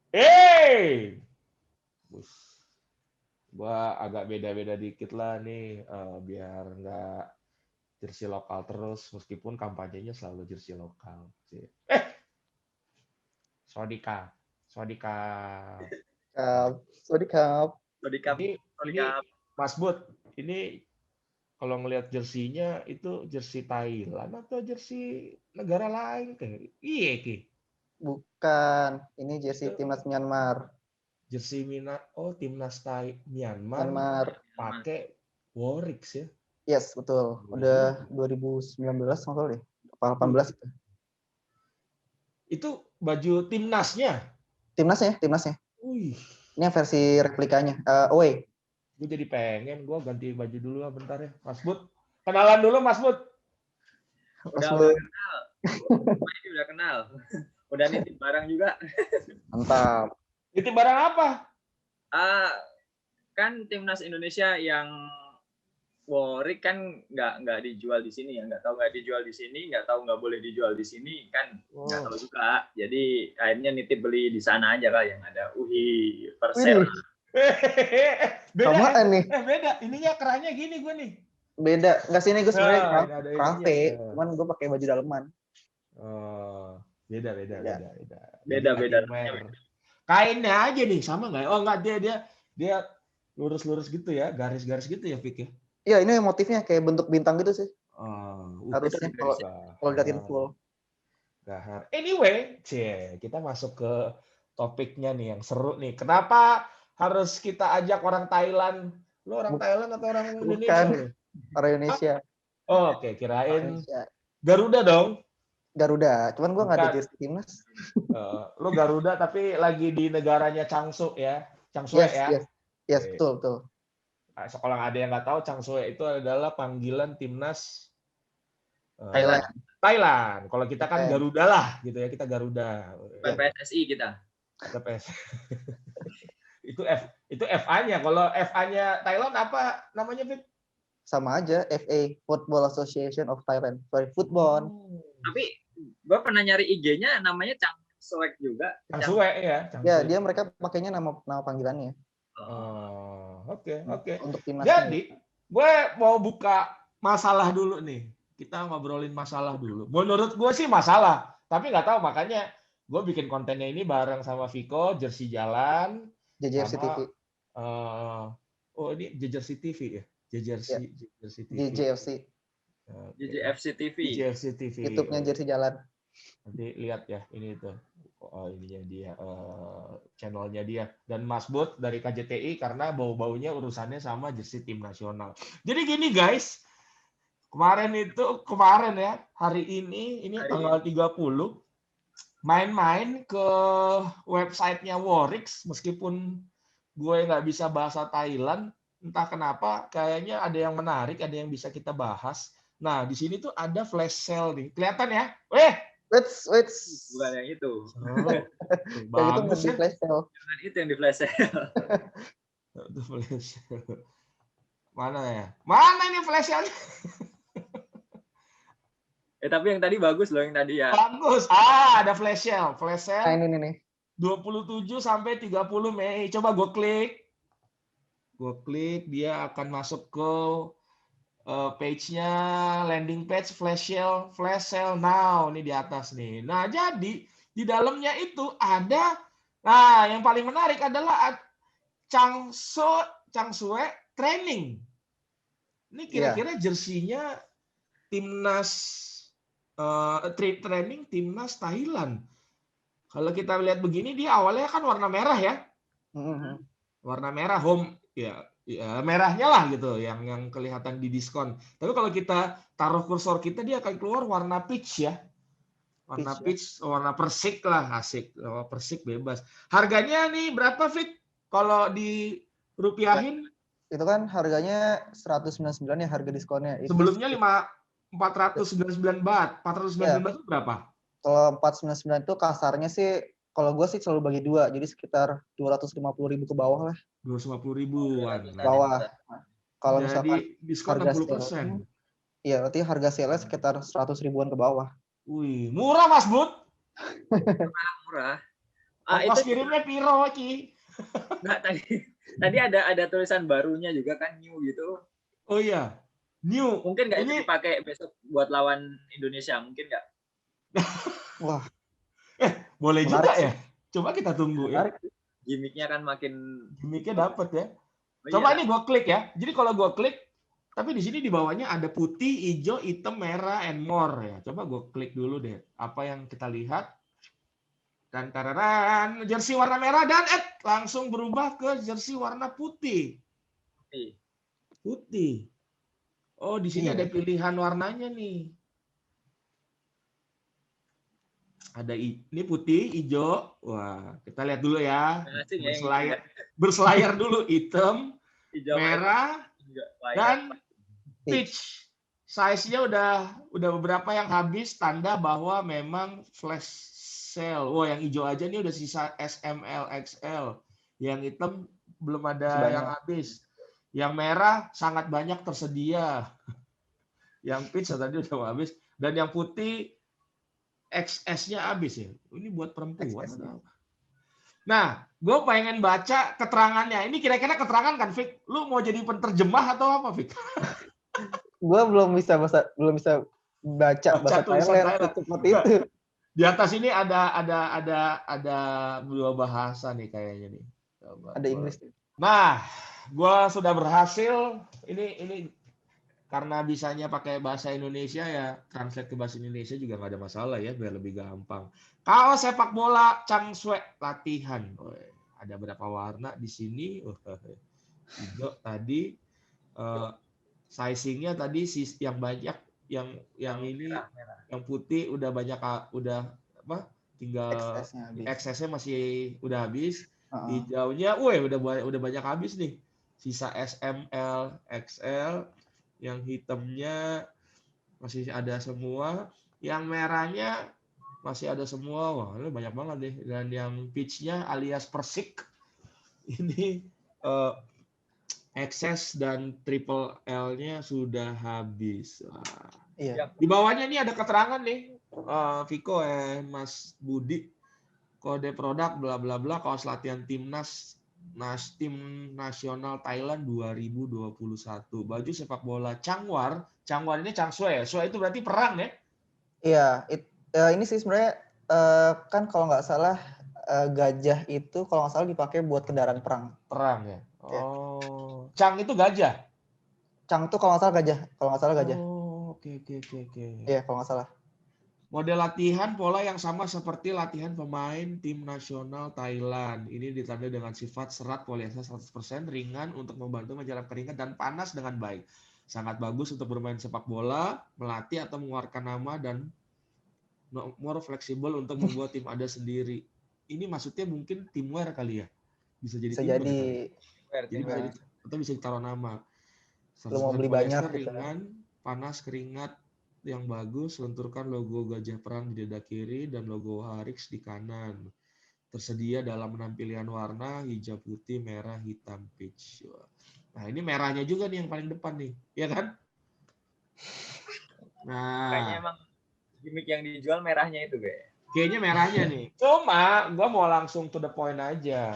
Hey, bus, gua agak beda-beda dikit lah nih, biar nggak jersey lokal terus, meskipun kampanyenya selalu jersey lokal. Swadika, Swadika. Kap, Swadik Kap. Sorry Kap, sorry Ini Kap. Mas Bud, ini kalau ngelihat jersinya itu jersey Thailand atau jersey negara lain kayak iya ki Bukan, ini jersey itu timnas Myanmar. jersey timnas Myanmar Myanmar. pakai Warwick ya. Yes, betul. Bagus Udah juga. 2019 nggak salah deh. 18 itu. Itu baju timnasnya. Timnasnya. Wih, Ini yang versi replikanya. Away. gue jadi pengen gue ganti baju dulu lah bentar ya, Mas Bud. Kenalan dulu Mas Bud. Udah kenal. Ini udah kenal. Udah nitip barang juga. Mantap. Itu barang apa? Kan timnas Indonesia yang Warwick kan nggak dijual di sini ya, nggak tahu nggak dijual di sini, nggak tahu nggak boleh dijual di sini kan nggak tahu juga. Jadi akhirnya nitip beli di sana aja lah yang ada UHI Persela. Beda Samaan nih. beda. Ininya kerannya gini gue nih. Beda. Nggak sini gue sebenarnya ada kafe, ininya. cuman gue pakai baju daleman. Oh, beda. Beda. Kainnya aja nih sama nggak? Oh nggak, dia lurus-lurus gitu ya, garis-garis gitu ya, Fik ya. Iya, ini motifnya kayak bentuk bintang gitu sih. Harusnya betul. kalau dilihatin full. Gahar. Anyway, kita masuk ke topiknya nih yang seru nih. Kenapa harus kita ajak orang Thailand? Lu orang Thailand atau orang Indonesia? Bukan, orang Indonesia. Oh, oke, kirain Indonesia. Garuda dong. Garuda, cuman gue nggak ada jersey timnas. Lu Garuda tapi lagi di negaranya Changshu ya, Changshu ya. Yes, betul. Kalau ada yang nggak tahu, Changshu itu adalah panggilan timnas Thailand. Kalau kita kan Garuda lah, gitu ya, kita Garuda. PSSI kita. Itu FA-nya. Kalau FA-nya Thailand apa namanya, Fit? Sama aja, FA, Football Association of Thailand. Sorry, football. Tapi gue pernah nyari IG-nya namanya Changsuek juga. Changsuek ya. Ya, dia mereka pakainya nama panggilannya. Oke. Untuk timnas. Jadi, gue mau buka masalah dulu nih. Kita ngobrolin masalah dulu. Menurut gue sih masalah, tapi nggak tahu, makanya gue bikin kontennya ini bareng sama Viko, Jersey Jalan, JJFC TV. Ini JJFC TV ya? JJFC TV. JJFC TV. JJFC TV. YouTube-nya Jersey Jalan. Nanti lihat ya, ini tuh. Ininya dia, channelnya dia. Dan Mas Bud dari KJTI karena bau-baunya urusannya sama jersey tim nasional. Jadi gini guys, kemarin ya, hari ini tanggal 30, main-main ke websitenya Warwick, meskipun gue nggak bisa bahasa Thailand, entah kenapa, kayaknya ada yang menarik, ada yang bisa kita bahas. Nah, di sini tuh ada flash sale nih. Kelihatan ya? Wait. Bukan yang itu. Bagus ya. Flash sale. Bukan itu yang di flash sale. Mana ya? Mana ini flash sale? Tapi yang tadi bagus loh, yang tadi ya. Bagus. Ada flash sale. Flash sale. Nah, ini nih. 27 sampai 30 Mei. Coba gue klik, dia akan masuk ke page-nya, landing page flash sale now, ini di atas nih. Nah, jadi di dalamnya itu ada, yang paling menarik adalah Changsue training. Ini kira-kira jersinya timnas training timnas Thailand. Kalau kita lihat begini, dia awalnya kan warna merah ya. Warna merah home ya, merahnya lah gitu yang kelihatan di diskon. Tapi kalau kita taruh kursor kita, dia akan keluar warna peach ya. Warna peach, warna persik lah, asik. Persik bebas. Harganya nih berapa, Fit? Kalau di rupiahin? Itu kan harganya 199 ya harga diskonnya. Sebelumnya 499 baht. 499 baht itu berapa? Kalau 499 itu kasarnya sih, kalau gue sih selalu bagi dua, jadi sekitar 250.000 ke bawah lah. 250.000-an. Bawah. Kalau misalkan diskon 60%. Iya, berarti harga sale sekitar 100 ribuan ke bawah. Wih, murah Mas Bud. Murah. Ongkos itu kirimnya piro Ki? enggak tadi ada tulisan barunya juga kan new gitu. Oh iya, new. Mungkin nggak itu Ini dipakai besok buat lawan Indonesia, mungkin nggak? Wah, boleh menarik juga sih. ya. Coba kita tunggu ya. Menarik. Gimiknya kan makin Gimiknya dapat ya. oh, Coba iya. nih gue klik ya. Jadi kalau gue klik, tapi di sini di bawahnya ada putih, hijau, hitam, merah, and more ya. Coba gue klik dulu deh. Apa yang kita lihat? Dan tararan, jersey warna merah dan langsung berubah ke jersey warna putih. Putih. Oh, di sini ada Iya. pilihan warnanya nih. Ada ini putih, hijau. Wah, kita lihat dulu ya. Asing ya yang itu ya. Berselayar dulu hitam, Hijau merah, dan peach. Size-nya udah beberapa yang habis, tanda bahwa memang flash sale. Wah, yang hijau aja nih udah sisa SML, XL. Yang hitam belum ada yang habis. Yang merah sangat banyak tersedia. Yang peach tadi udah habis. Dan yang putih XS-nya habis ya. Ini buat perempuan. Nah, gue pengen baca keterangannya. Ini kira-kira keterangan kan, Fik? Lu mau jadi penerjemah atau apa, Fik? Gue belum bisa baca bahasa Thailand secepat itu. Di atas ini ada dua bahasa nih kayaknya nih. Coba Ada Inggris. Nah, gue sudah berhasil. Ini karena bisanya pakai bahasa Indonesia ya, translate ke bahasa Indonesia juga nggak ada masalah ya, biar lebih gampang. Kaos sepak bola Changshui latihan. Ada berapa warna di sini? Hijau tadi. Sizingnya tadi yang banyak, yang ini merah. Yang putih udah banyak, udah apa? Tinggal XS-nya masih udah habis. Hijaunya, udah banyak habis nih. Sisa SML, XL. Yang hitamnya masih ada semua. Yang merahnya masih ada semua. Wah, ini banyak banget deh. Dan yang peach-nya alias persik ini XS dan triple L-nya sudah habis. Wah. Iya. Di bawahnya ini ada keterangan nih, Viko Mas Budi, kode produk bla bla bla, kaos latihan timnas tim nasional Thailand 2021, baju sepak bola Changwar ini Changshui ya, Shui itu berarti perang ya? Iya, ini sih sebenarnya kan kalau nggak salah gajah itu kalau nggak salah dipakai buat kendaraan perang. Perang ya. Oh, Chang itu gajah. Chang itu kalau nggak salah gajah. Oh, oke. Iya, kalau nggak salah. Model latihan pola yang sama seperti latihan pemain tim nasional Thailand. Ini ditandai dengan sifat serat polyester 100%, ringan untuk membantu menyerap keringat dan panas dengan baik. Sangat bagus untuk bermain sepak bola, melatih atau mengeluarkan nama, dan more fleksibel untuk membuat tim Anda sendiri. Ini maksudnya mungkin teamwear kali ya? Bisa jadi teamwear. Jadi bisa ditaruh nama. Lu mau beli banyak gitu. Ringan, panas, keringat yang bagus, lenturkan logo gajah perang di dada kiri dan logo Harix di kanan. Tersedia dalam 6 pilihan warna, hijau, putih, merah, hitam, peach. Nah, ini merahnya juga nih yang paling depan nih, ya kan? Nah, kayaknya emang gimmick yang dijual merahnya itu kayaknya merahnya nih. Cuma gue mau langsung to the point aja.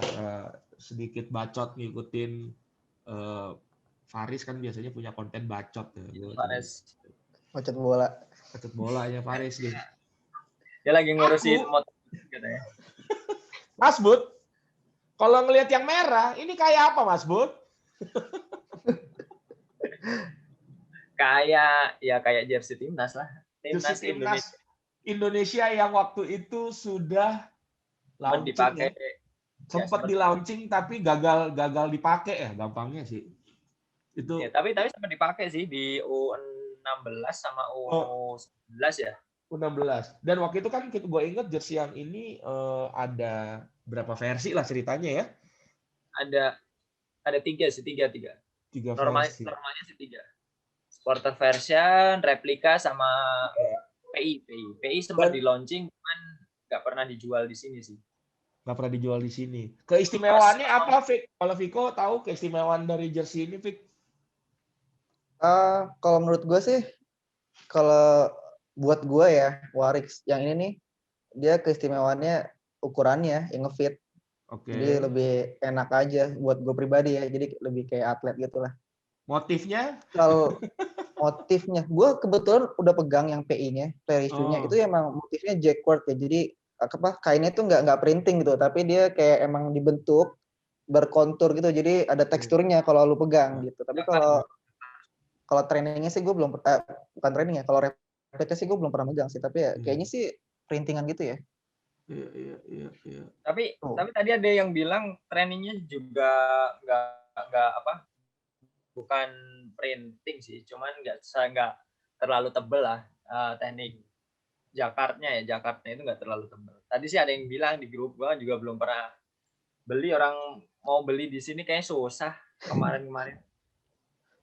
Sedikit bacot ngikutin Faris kan biasanya punya konten bacot ya. Faris. Bacot bola. Bacot bolanya Faris nih. Dia lagi ngurusin motor katanya. Mas Bud, kalau ngelihat yang merah, ini kayak apa Mas Bud? kayak jersey timnas lah. Timnas Indonesia yang waktu itu sudah launching ya. Sempat di launching tapi gagal dipakai ya, gampangnya sih. Itu. Ya, tapi sempat dipakai sih di U16 sama U19 ya. U16. Dan waktu itu kan gue inget jersey yang ini ada berapa versi lah ceritanya ya? Ada tiga. Normalnya sih 3. Supporter version, replika, sama PI. PI sempat di launching, cuman nggak pernah dijual di sini sih. Nggak pernah dijual di sini. Keistimewaannya apa, Fik? Kalau Viko tahu keistimewaan dari jersey ini, Fik? Kalau menurut gue sih, kalau buat gue ya, Warix yang ini nih, dia keistimewaannya ukurannya yang ngefit. Oke. Jadi lebih enak aja buat gue pribadi ya. Jadi lebih kayak atlet gitu lah. Motifnya? Kalau motifnya, gue kebetulan udah pegang yang PI-nya, player issue-nya. Oh. Itu emang motifnya jacquard ya. Jadi apa kainnya itu nggak printing gitu, tapi dia kayak emang dibentuk berkontur gitu. Jadi ada teksturnya kalau lu pegang gitu. Tapi kalau trainingnya sih gue belum bukan training ya. Kalau repetnya sih gue belum pernah megang sih. Tapi ya kayaknya sih printingan gitu ya. Iya. Tapi tadi ada yang bilang trainingnya juga nggak apa, bukan printing sih, cuman nggak terlalu tebel lah, teknik Jakartnya itu nggak terlalu tebel. Tadi sih ada yang bilang di grup gua juga belum pernah beli, orang mau beli di sini kayaknya susah kemarin.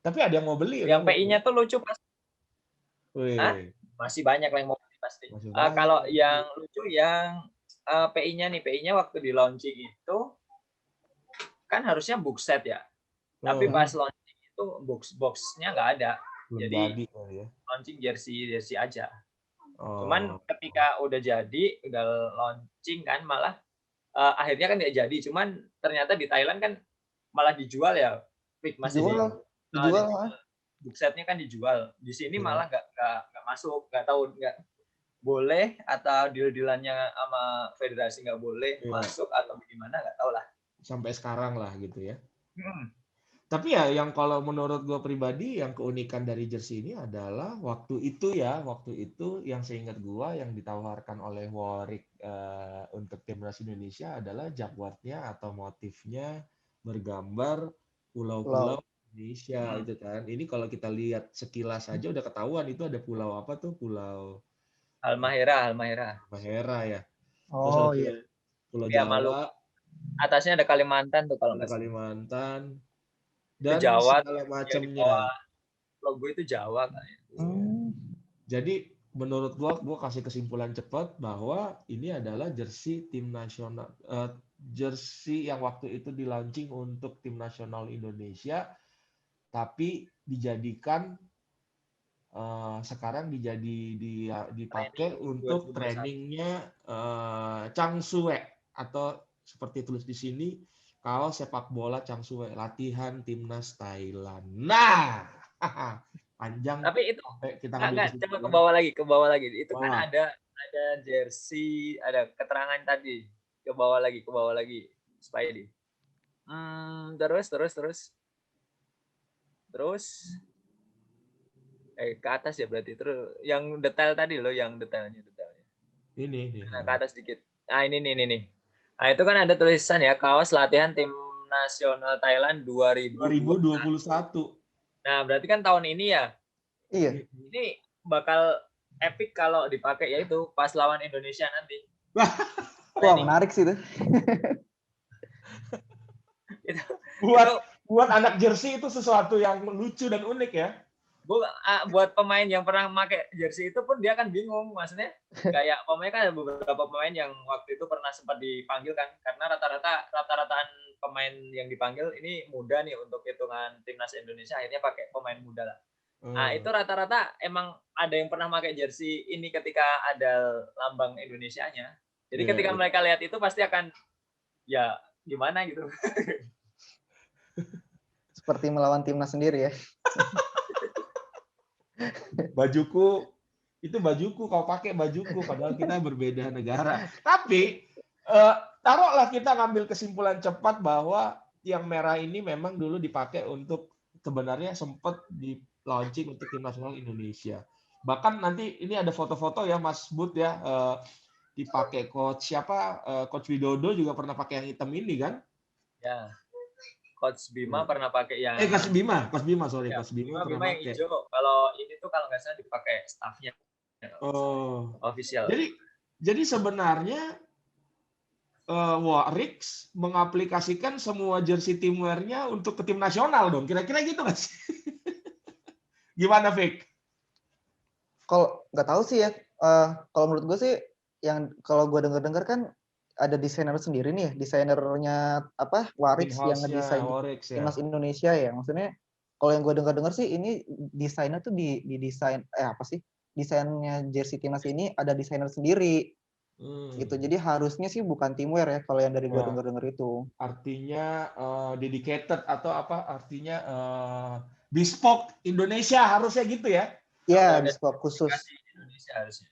Tapi ada yang mau beli. Yang PI-nya tuh lucu pasti. Wih. Masih banyak yang mau beli pasti. Masih Kalau yang lucu yang PI-nya waktu di launching itu kan harusnya book set ya. Tapi pas launching itu box-nya nggak ada. Jadi launching jersey aja. Cuman ketika udah jadi, udah launching kan malah akhirnya kan nggak jadi. Cuman ternyata di Thailand kan malah dijual ya. Masih dijual. Book setnya kan dijual. Di sini malah nggak masuk. Nggak tahu nggak boleh atau deal-dealannya sama federasi nggak boleh masuk atau gimana, nggak tahu lah. Sampai sekarang lah gitu ya. Tapi ya yang kalau menurut gue pribadi yang keunikan dari jersey ini adalah waktu itu yang seingat gue yang ditawarkan oleh Warwick untuk timnas Indonesia adalah jagwarnya atau motifnya bergambar pulau-pulau Indonesia itu kan. Ini kalau kita lihat sekilas aja udah ketahuan itu ada pulau apa tuh, pulau Halmahera ya. Oh iya. Pulau Jawa. Maluku. Atasnya ada Kalimantan tuh kalau nggak salah. Kalimantan. Dan Jawa, segala macamnya. Logo itu Jawa kan. Jadi menurut gua kasih kesimpulan cepat bahwa ini adalah jersey tim nasional, jersey yang waktu itu di launching untuk tim nasional Indonesia, tapi dijadikan sekarang dipakai untuk trainingnya Changsue atau seperti tulis di sini, kaos sepak bola Changsue, latihan timnas Thailand. Nah, panjang. Tapi itu kita coba ke bawah lagi. Itu kan ada jersey, ada keterangan tadi. Ke bawah lagi, Spidey. Terus ke atas ya berarti. Terus yang detail tadi loh, yang detailnya. Ini. Nah, ke atas dikit. Nah, ini nih. Nah, itu kan ada tulisan ya, kaos latihan tim nasional Thailand 2021. Nah, berarti kan tahun ini ya. Iya. Ini bakal epic kalau dipakai, yaitu pas lawan Indonesia nanti. Wah, menarik sih itu. Buat anak jersey itu sesuatu yang lucu dan unik ya. Buat pemain yang pernah pakai jersey itu pun dia kan bingung, maksudnya kayak pemain kan ada beberapa pemain yang waktu itu pernah sempat dipanggil kan, karena rata-rataan pemain yang dipanggil ini muda nih untuk hitungan timnas Indonesia, akhirnya pakai pemain muda lah. Nah, itu rata-rata emang ada yang pernah pakai jersey ini ketika ada lambang Indonesianya. Jadi ketika mereka lihat itu pasti akan ya gimana gitu. Seperti melawan timnas sendiri ya. Bajuku, kau pakai bajuku, padahal kita berbeda negara. Tapi taruhlah kita ngambil kesimpulan cepat bahwa yang merah ini memang dulu dipakai untuk, sebenarnya sempat di launching untuk tim nasional Indonesia. Bahkan nanti ini ada foto-foto ya Mas Bud ya, dipakai coach Widodo juga pernah pakai yang hitam ini kan? Ya. Coach Bima pernah pakai yang Coach Bima pernah yang pakai. hijau. Kalau ini tuh kalau nggak salah dipakai staffnya. Official. Jadi sebenarnya Warwick mengaplikasikan semua jersey teamwear-nya untuk ke tim nasional dong. Kira-kira gitu nggak sih? Gimana, Vic? Kalau nggak tahu sih ya. Kalau menurut gue sih, yang kalau gue dengar kan ada desainer sendiri nih, desainernya Warwick yang ngedesain timnas Indonesia ya. Maksudnya kalau yang gue dengar sih ini desainnya tuh di desain desainnya jersey timnas ini ada desainer sendiri. Gitu. Jadi harusnya sih bukan teamwear ya kalau yang dari gue Ya, denger itu. artinya dedicated atau apa? Artinya bespoke Indonesia harusnya gitu ya? Ya, Ada bespoke khusus. sertifikasi di Indonesia harusnya.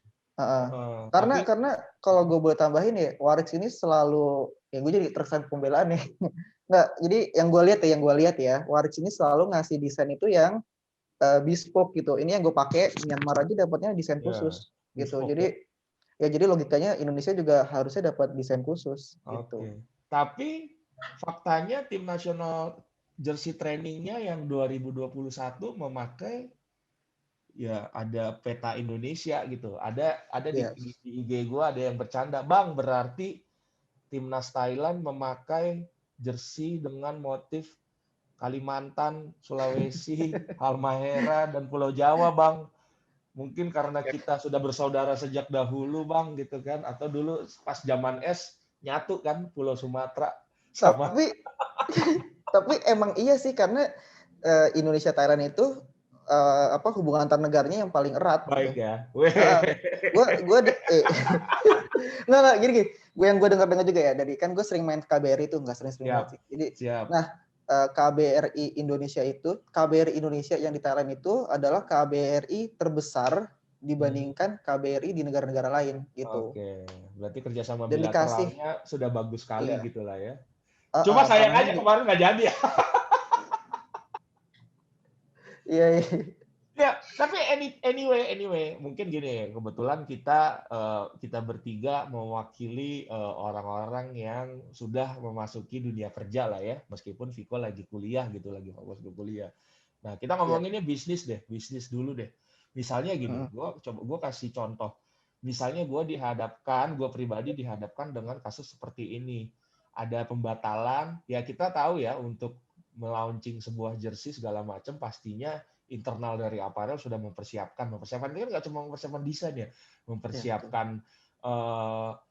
Karena Tapi kalau gue boleh tambahin ya, Warix ini selalu, ya gue jadi terkesan pembelaan nih. Nggak, jadi yang gue lihat ya, Warix ini selalu ngasih desain itu yang bespoke gitu. Ini yang gue pakai Myanmar aja dapatnya desain ya, khusus gitu. bespoke ya. Jadi logikanya Indonesia juga harusnya dapat desain khusus gitu. Oke. Tapi faktanya tim nasional jersey trainingnya yang 2021 memakai ya ada peta Indonesia gitu. Ada Ya, di IG gue ada yang bercanda, "Bang, berarti timnas Thailand memakai jersey dengan motif Kalimantan, Sulawesi, Halmahera dan Pulau Jawa, Bang. Mungkin karena kita sudah bersaudara sejak dahulu, Bang, gitu kan. Atau dulu pas zaman es nyatu kan Pulau Sumatera sama tapi tapi emang iya sih karena Indonesia Thailand itu hubungan antar negaranya yang paling erat baik gitu. ya. Weh. Gue nggak gini, yang gue dengar juga ya dari kan gue sering main KBRI itu nggak sering Siap. banget sih. Jadi Siap. nah KBRI Indonesia yang di Thailand itu adalah KBRI terbesar dibandingkan KBRI di negara-negara lain gitu. Oke, berarti kerjasama Dan dikasih bilateralnya sudah bagus sekali ya gitu lah ya. Cuma sayang tanahnya aja kemarin nggak jadi ya. iya. Ya, tapi anyway, mungkin gini, kebetulan kita bertiga mewakili orang-orang yang sudah memasuki dunia kerja lah ya, meskipun Viko lagi kuliah gitu, lagi fokus ke kuliah. Nah, kita Iya. ngomonginnya bisnis dulu deh. Misalnya gini, gue kasih contoh. Misalnya gue pribadi dihadapkan dengan kasus seperti ini. Ada pembatalan, ya kita tahu ya untuk melaunching sebuah jersey segala macam pastinya internal dari apparel sudah mempersiapkan itu kan nggak cuma mempersiapkan desain ya, mempersiapkan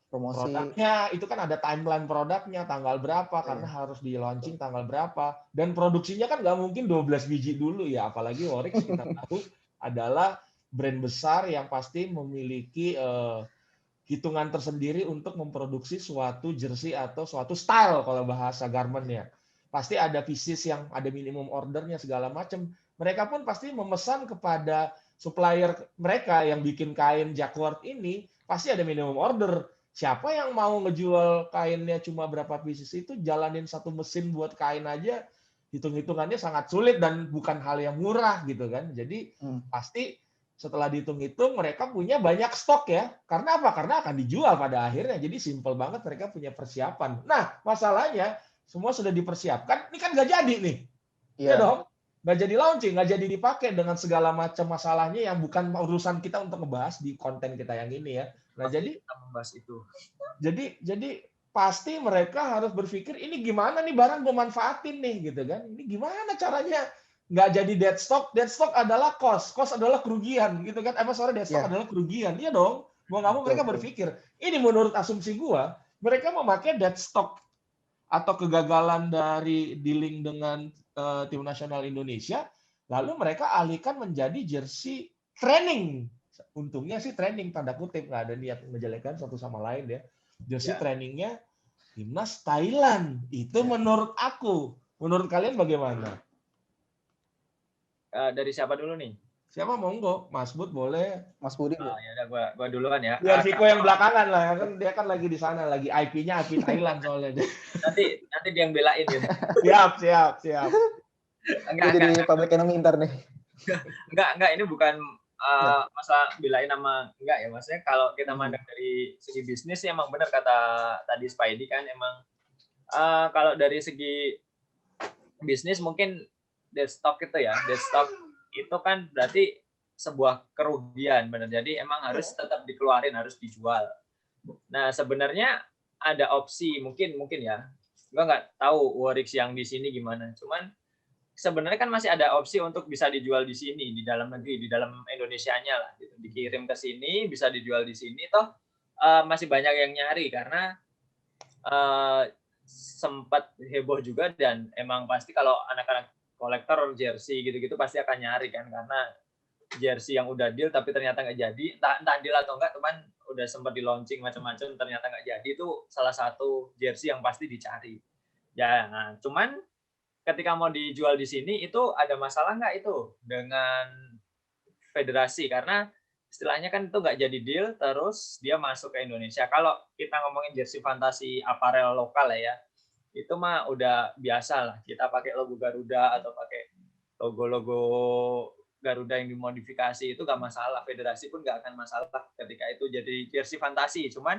promosi produknya, itu kan ada timeline produknya, tanggal berapa, karena harus di launching tanggal berapa, dan produksinya kan nggak mungkin 12 biji dulu ya, apalagi Warix kita tahu adalah brand besar yang pasti memiliki hitungan tersendiri untuk memproduksi suatu jersey atau suatu style kalau bahasa garment ya. Pasti ada pieces yang ada minimum ordernya segala macam. Mereka pun pasti memesan kepada supplier mereka yang bikin kain jacquard ini, pasti ada minimum order. Siapa yang mau ngejual kainnya cuma berapa pieces itu, jalanin satu mesin buat kain aja, hitung-hitungannya sangat sulit dan bukan hal yang murah gitu kan. Jadi pasti setelah dihitung-hitung mereka punya banyak stok ya. Karena apa? Karena akan dijual pada akhirnya. Jadi simple banget mereka punya persiapan. Nah, masalahnya semua sudah dipersiapkan, ini kan nggak jadi nih. Ya dong? Nggak jadi launching, nggak jadi dipakai dengan segala macam masalahnya yang bukan urusan kita untuk ngebahas di konten kita yang ini ya. Nah, jadi kita membahas itu. Jadi pasti mereka harus berpikir ini gimana nih barang gue manfaatin nih gitu kan. Ini gimana caranya nggak jadi dead stock adalah cost adalah kerugian gitu kan. Dead stock adalah kerugian. Iya dong. Mau nggak mau mereka berpikir. Ini menurut asumsi gua, mereka memakai dead stock atau kegagalan dari dealing dengan tim nasional Indonesia, lalu mereka alihkan menjadi jersey training. Untungnya sih training tanda kutip, nggak ada niat menjelekkan satu sama lain ya. Jersey trainingnya timnas Thailand. Itu menurut aku. Menurut kalian bagaimana? Dari siapa dulu nih? Siapa monggo, Mas Bud boleh. Mas Budi. Ya udah gua duluan ya. Biar Viko yang belakangan lah, kan dia kan lagi di sana, lagi IP-nya IP Thailand soalnya. Nanti dia yang belain gitu. Siap. Enggak, jadi public enemy ntar nih. Enggak, ini bukan masalah belain sama enggak ya. Maksudnya kalau kita mandang dari segi bisnis sih emang benar kata tadi Spidey kan, emang kalau dari segi bisnis mungkin dead stock itu kan berarti sebuah kerugian benar. Jadi emang harus tetap dikeluarin, harus dijual. Nah, sebenarnya ada opsi mungkin ya. Gua nggak tahu Warix yang di sini gimana. Cuman sebenarnya kan masih ada opsi untuk bisa dijual di sini, di dalam negeri, di dalam Indonesianya lah gitu. Dikirim ke sini, bisa dijual di sini toh masih banyak yang nyari karena sempat heboh juga, dan emang pasti kalau anak-anak kolektor jersey gitu-gitu pasti akan nyari kan, karena jersey yang udah deal tapi ternyata nggak jadi, entah deal atau enggak, teman udah sempat di launching macam-macam ternyata nggak jadi, itu salah satu jersey yang pasti dicari. Ya, nah, cuman ketika mau dijual di sini itu ada masalah nggak itu dengan federasi, karena istilahnya kan itu nggak jadi deal terus dia masuk ke Indonesia. Kalau kita ngomongin jersey fantasi aparel lokal ya, itu mah udah biasa lah, kita pakai logo Garuda atau pakai logo-logo Garuda yang dimodifikasi itu nggak masalah, federasi pun nggak akan masalah ketika itu jadi jersey fantasi. Cuman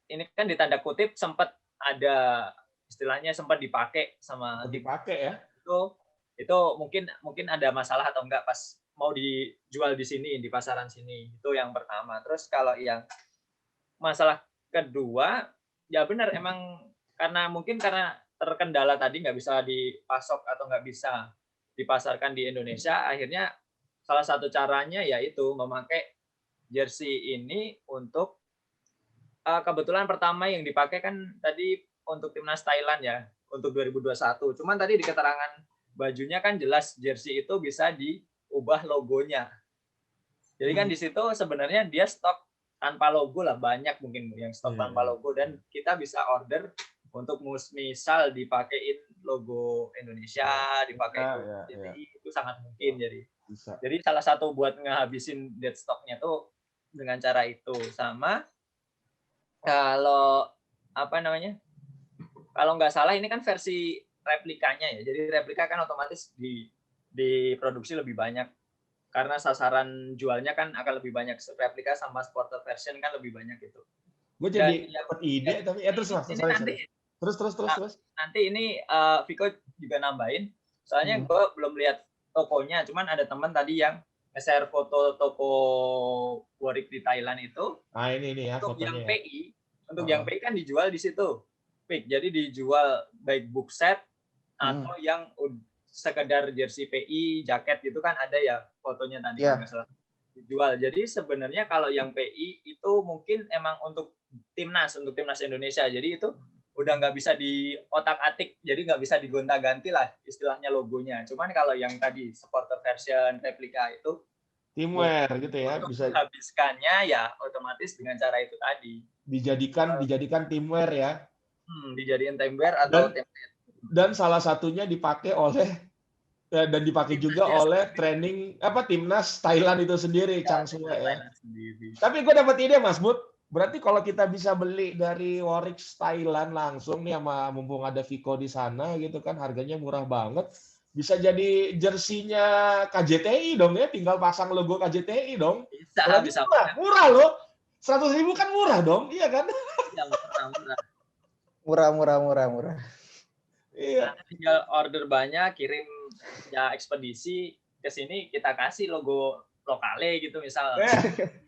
ini kan di tanda kutip sempat ada istilahnya sempat dipakai sama dipakai ya. Itu mungkin ada masalah atau enggak pas mau dijual di sini di pasaran sini. Itu yang pertama. Terus kalau yang masalah kedua, ya benar emang karena terkendala tadi nggak bisa dipasok atau nggak bisa dipasarkan di Indonesia, akhirnya salah satu caranya yaitu memakai jersey ini untuk kebetulan pertama yang dipakai kan tadi untuk timnas Thailand ya, untuk 2021. Cuman tadi di keterangan bajunya kan jelas jersey itu bisa diubah logonya. Jadi kan di situ sebenarnya dia stok tanpa logo lah, banyak mungkin yang stok tanpa logo, dan kita bisa order untuk misal dipakein logo Indonesia, dipakai itu sangat mungkin. Jadi salah satu buat ngehabisin dead stocknya tuh dengan cara itu. Sama kalau kalau nggak salah ini kan versi replikanya ya. Jadi replika kan otomatis diproduksi lebih banyak karena sasaran jualnya kan akan lebih banyak. Replika sama supporter version kan lebih banyak itu. Gue jadi dapat ide tapi terus mas. Terus. Nanti ini Viko juga nambahin. Soalnya gue belum lihat tokonya, cuman ada teman tadi yang share foto toko Warwick di Thailand itu. Ah ini ya untuk fotonya. Yang PI, untuk yang PI kan dijual di situ. Jadi dijual baik book set atau yang sekedar jersey PI, jaket gitu kan ada ya fotonya tadi nggak salah dijual. Jadi sebenarnya kalau yang PI itu mungkin emang untuk timnas Indonesia. Jadi itu udah nggak bisa di otak-atik, jadi nggak bisa digonta-ganti lah istilahnya logonya. Cuman kalau yang tadi supporter version replika itu teamwear gitu ya, bisa habiskannya ya otomatis dengan cara itu tadi. Dijadikan teamwear ya. Dijadiin teamwear atau dan salah satunya dipakai juga oleh training timnas Thailand itu sendiri, Changsung ya. Tapi gue dapat ide Mas Bud. Berarti kalau kita bisa beli dari Warwick Thailand langsung nih, sama mumpung ada Viko di sana gitu kan, harganya murah banget. Bisa jadi jersinya KJTI dong ya, tinggal pasang logo KJTI dong. Bisa. Murah loh. 100.000 kan murah dong, iya kan? Murah. Iya. Tinggal order banyak, kirim ya ekspedisi ke sini, kita kasih logo lokale gitu misal.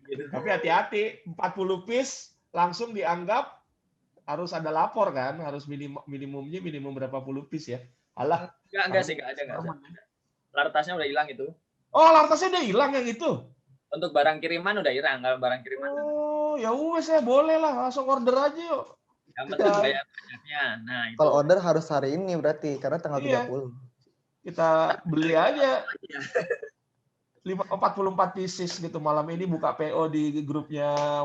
Gitu. Tapi hati-hati, 40 piece langsung dianggap harus ada lapor kan, harus minimum berapa puluh piece ya. Alah. Enggak ada. Lartasnya udah hilang itu. Oh, lartasnya udah hilang yang itu. Untuk barang kiriman udah hilang, kalau barang kiriman. Oh, ya wes ya boleh lah, langsung order aja yuk. Yang penting bayar pajaknya. Nah, itu. Kalau order harus hari ini berarti karena tanggal 30. Kita beli aja. 44 pieces gitu, malam ini buka PO di grupnya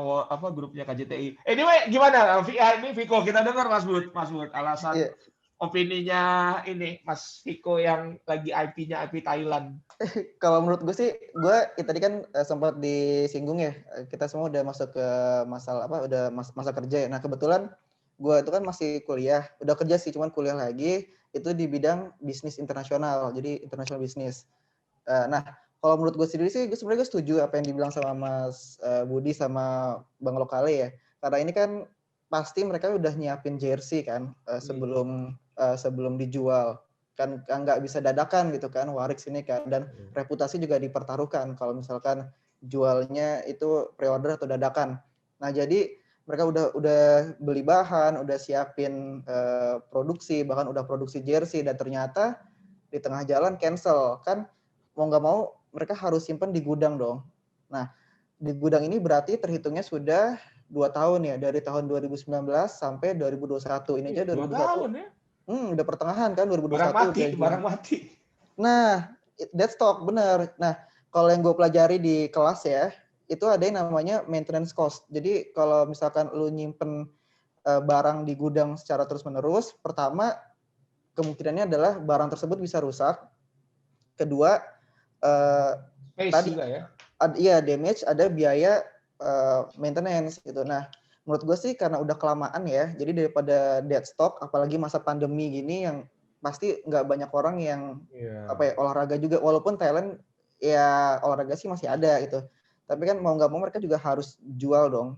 KJTI. Anyway, gimana? Ini Viko, kita dengar Mas Bud alasan opininya ini Mas Viko yang lagi IP-nya IP Thailand. Kalau menurut gue sih, tadi kan sempat disinggung ya, kita semua udah masuk ke masa kerja ya. Nah, kebetulan gue itu kan masih kuliah, udah kerja sih, cuman kuliah lagi itu di bidang bisnis internasional, jadi international business. Nah, kalau menurut gue sendiri sih, gue setuju apa yang dibilang sama Mas Budi sama Bang Lokale ya. Karena ini kan pasti mereka udah nyiapin jersey kan sebelum dijual. Kan nggak bisa dadakan gitu kan, Warwick sini kan. Dan reputasi juga dipertaruhkan kalau misalkan jualnya itu pre-order atau dadakan. Nah, jadi mereka udah beli bahan, udah siapin produksi, bahkan udah produksi jersey, dan ternyata di tengah jalan cancel. Kan mau nggak mau mereka harus simpan di gudang dong. Nah, di gudang ini berarti terhitungnya sudah 2 tahun ya, dari tahun 2019 sampai 2021. Ini aja 2021. 2 tahun ya? Udah pertengahan kan 2021. Barang mati. Nah, dead stock bener. Nah, kalau yang gue pelajari di kelas ya, itu ada yang namanya maintenance cost. Jadi kalau misalkan lu nyimpen barang di gudang secara terus-menerus, pertama kemungkinannya adalah barang tersebut bisa rusak. Kedua, Space tadi juga ya. iya damage, ada biaya maintenance gitu. Nah, menurut gue sih karena udah kelamaan ya, jadi daripada dead stock, apalagi masa pandemi gini yang pasti nggak banyak orang yang olahraga juga, walaupun talent ya olahraga sih masih ada gitu. Tapi kan mau nggak mau mereka juga harus jual dong,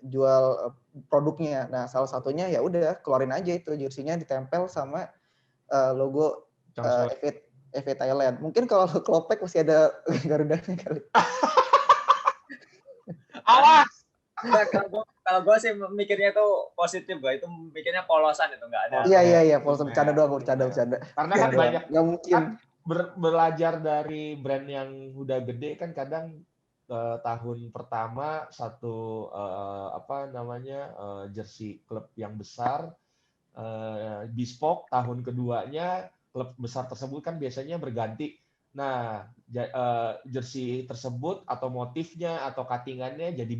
jual produknya. Nah, salah satunya ya udah keluarin aja itu jersey-nya ditempel sama logo FA Thailand. Mungkin kalau Klopek masih ada Garudanya kali. Awas. Kalau gue sih mikirnya itu positif, gue itu mikirnya polosan itu nggak ada. Iya, polosan bercanda doang, bercanda. Karena kan banyak nggak mungkin belajar dari brand yang udah gede kan kadang tahun pertama satu jersey klub yang besar bespoke, tahun keduanya klub besar tersebut kan biasanya berganti. Nah, jersey tersebut atau motifnya atau cuttingannya jadi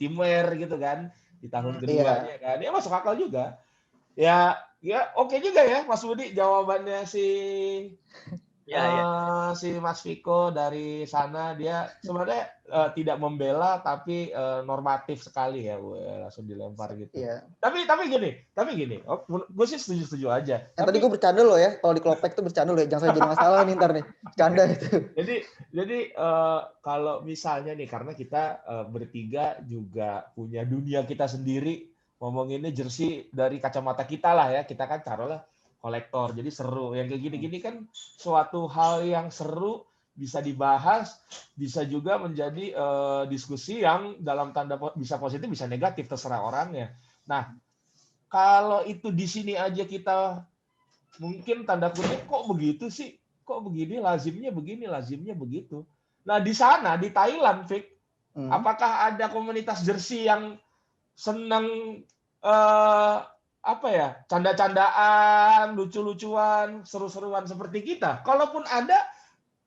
teamwear gitu kan di tahun keduanya kan. Ya masuk akal juga. Ya oke juga ya Mas Budi jawabannya si Mas Viko dari sana. Dia sebenarnya tidak membela tapi normatif sekali ya, langsung dilempar gitu. Iya. Tapi gini, gue sih setuju aja. Tadi gue bercanda loh ya, kalau di Klopek tuh bercanda loh ya, jangan sampai jadi masalah nih ntar nih, bercanda itu. Jadi kalau misalnya nih, karena kita bertiga juga punya dunia kita sendiri, ngomonginnya jersey dari kacamata kita lah ya, kita kan taruhlah kolektor, jadi seru. Yang kayak gini-gini kan suatu hal yang seru, bisa dibahas, bisa juga menjadi diskusi yang dalam tanda bisa positif, bisa negatif, terserah orangnya. Nah, kalau itu di sini aja kita mungkin tanda kutip kok begitu sih, kok begini, lazimnya begitu. Nah, di sana, di Thailand, Vic, apakah ada komunitas jersey yang senang canda-candaan, lucu-lucuan, seru-seruan seperti kita? Kalaupun ada,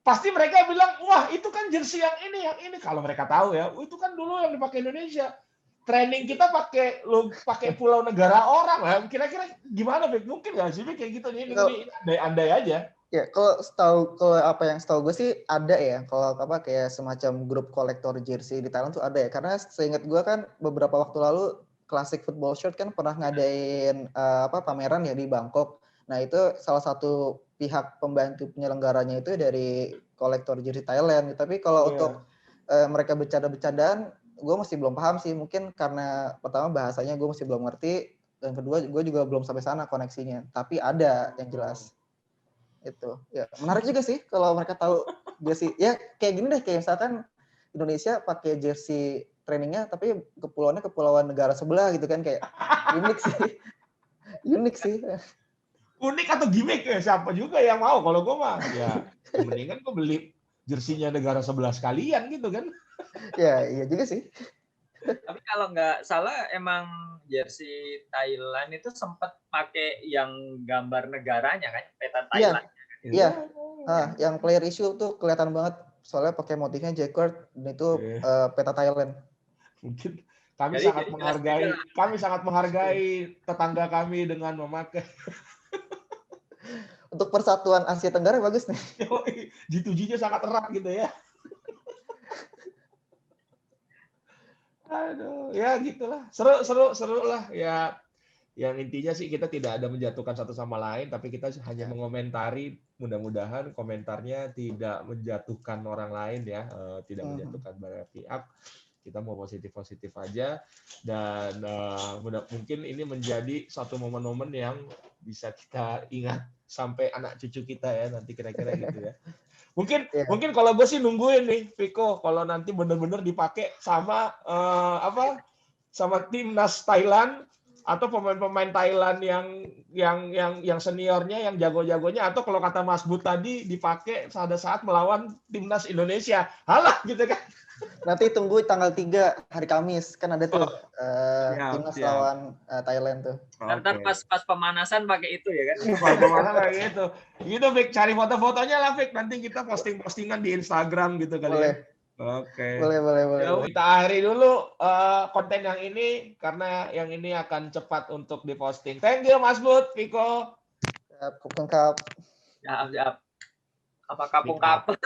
pasti mereka bilang, wah itu kan jersey yang ini. Kalau mereka tahu ya, itu kan dulu yang dipakai Indonesia. Training kita pakai pulau negara orang lah. Kira-kira gimana, Vic? Mungkin nggak sih kayak gitu? Ini andai aja. Ya, kalau yang setahu gue sih ada ya. Kalau kayak semacam grup kolektor jersey di Thailand tuh ada ya. Karena seingat gue kan beberapa waktu lalu Classic Football Shirt kan pernah ngadain pameran ya di Bangkok. Nah, itu salah satu pihak pembantu penyelenggaranya itu dari kolektor jersey Thailand. Tapi kalau untuk mereka bercanda-bercandaan, gue masih belum paham sih. Mungkin karena pertama bahasanya gue masih belum ngerti, dan kedua gue juga belum sampai sana koneksinya. Tapi ada yang jelas. Itu ya menarik juga sih kalau mereka tahu jersey. Ya kayak gini deh, kayak misalkan Indonesia pakai jersey trainingnya tapi kepulauan negara sebelah gitu kan, kayak unik sih. Unik atau gimmick ya, siapa juga yang mau? Kalau gue mah ya mendingan gue beli jersinya negara sebelah sekalian gitu kan. Ya iya juga sih. Tapi kalau nggak salah emang jersey Thailand itu sempat pakai yang gambar negaranya kan, peta Thailand. Iya. Yang player issue tuh kelihatan banget soalnya pakai motifnya jacquard, dan itu peta Thailand. Mungkin kami sangat menghargai tetangga kami dengan memakai. Untuk persatuan Asia Tenggara bagus nih. G2G-nya sangat erat gitu ya. Aduh, ya gitulah. Seru lah ya. Yang intinya sih kita tidak ada menjatuhkan satu sama lain, tapi kita hanya mengomentari. Mudah-mudahan komentarnya tidak menjatuhkan orang lain ya, tidak menjatuhkan banyak pihak. Kita mau positif-positif aja, dan mungkin ini menjadi satu momen-momen yang bisa kita ingat sampai anak cucu kita ya nanti, kira-kira gitu ya. Mungkin kalau gue sih nungguin nih, Viko, kalau nanti benar-benar dipakai sama sama timnas Thailand atau pemain-pemain Thailand yang seniornya, yang jago-jagonya, atau kalau kata Mas Bud tadi dipakai pada saat melawan timnas Indonesia. Halah gitu kan. Nanti tunggu tanggal 3 hari Kamis kan ada tuh timnas siap. lawan Thailand tuh. Ntar pas pemanasan pakai itu ya kan. Mana kayak gitu. Gitu Fik, cari foto-fotonya lah Fik. Nanti kita posting-postingan di Instagram gitu kali Boleh. ya. Oke. Boleh. Kita akhiri dulu konten yang ini karena yang ini akan cepat untuk diposting. Thank you Mas Bud, Viko. Siap. Siap. Apa kapung kapal?